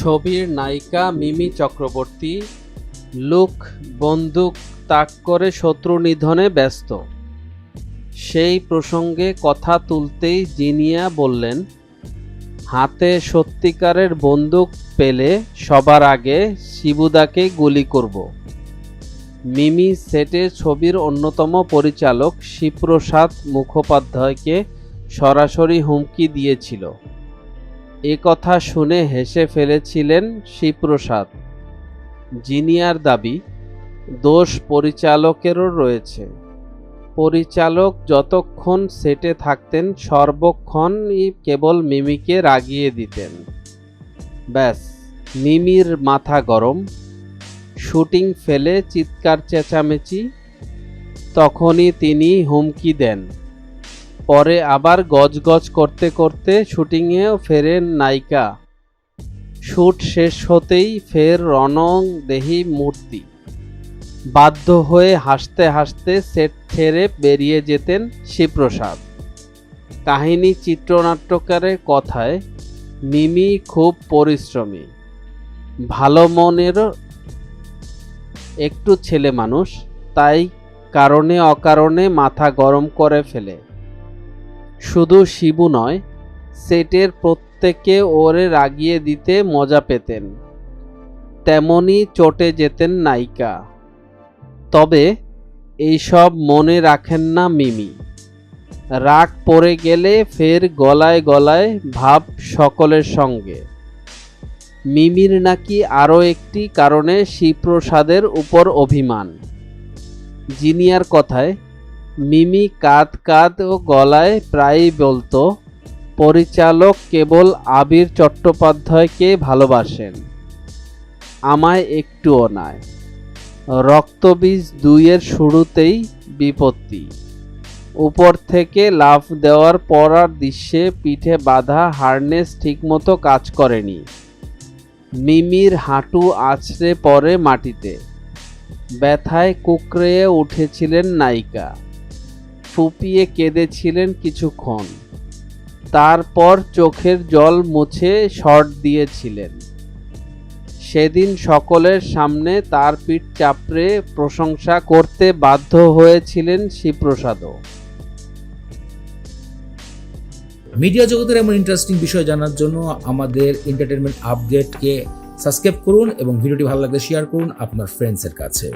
ছবির নায়িকা মিমি চক্রবর্তী লুক বন্দুক তাক করে শত্রু নিধনে ব্যস্ত। সেই প্রসঙ্গে কথা তুলতেই জিনিয়া বললেন, হাতে সত্যিকারের বন্দুক পেলে সবার আগে শিবুদাকে গুলি করব। মিমি সেটে ছবির অন্যতম পরিচালক শিবপ্রসাদ মুখোপাধ্যায়কে সরাসরি হুমকি দিয়েছিল। এ কথা শুনে হেসে ফেলেছিলেন শিবপ্রসাদ। জিনিয়ার দাবি, দোষ পরিচালকেরও রয়েছে। পরিচালক যতক্ষণ সেটে থাকতেন সর্বক্ষণই কেবল মিমিকে রাগিয়ে দিতেন। ব্যাস, মিমির মাথা গরম, শুটিং ফেলে চিৎকার চেঁচামেচি। তখনই তিনি হুমকি দেন। পরে আবার গজগজ করতে করতে শুটিংয়েও ফেরেন নায়িকা। শ্যুট শেষ হতেই ফের রণংদেহী মূর্তি। বাধ্য হয়ে হাসতে হাসতে সেট ছেড়ে বেরিয়ে যেতেন শিবপ্রসাদ। কাহিনী চিত্রনাট্যকারের কথায়, মিমি খুব পরিশ্রমী, ভালো মনের একটু ছেলে মানুষ, তাই কারণে অকারণে মাথা গরম করে ফেলে। শুধু শিবু নয়, সেটের প্রত্যেকে ওরে রাগিয়ে দিতে মজা পেতেন। তেমনি চটে যেতেন নায়িকা। তবে এইসব মনে রাখেন না মিমি। রাগ পড়ে গেলে ফের গলায় গলায় ভাব সকলের সঙ্গে। মিমির নাকি আরও একটি কারণে শিবপ্রসাদের উপর অভিমান। জিনিয়ার কথায়, মিমি কাঁদ ও গলায় প্রায়ই বলতো, পরিচালক কেবল আবির চট্টোপাধ্যায়কে ভালোবাসেন, আমায় একটুও নয়। রক্তবীজ 2-এর শুরুতেই বিপত্তি। উপর থেকে লাফ দেওয়ার পরার দৃশ্যে পিঠে বাঁধা হারনেস ঠিকমতো কাজ করেনি। মিমির হাঁটু আছড়ে পড়ে মাটিতে। ব্যথায় কুঁকড়ে উঠেছিলেন নায়িকা। ফুপিয়ে কেঁদেছিলেন কিছুক্ষণ। তারপর চোখের জল মুছে শট দিয়েছিলেন। সেদিন সকলের সামনে তার পিঠ চাপড়ে প্রশংসা করতে বাধ্য হয়েছিলেন শিবপ্রসাদও। মিডিয়া জগতের এমন ইন্টারেস্টিং বিষয় জানার জন্য আমাদের এন্টারটেনমেন্ট আপডেটকে সাবস্ক্রাইব করুন এবং ভিডিওটি ভালো লাগলে শেয়ার করুন আপনার ফ্রেন্ডসের কাছে।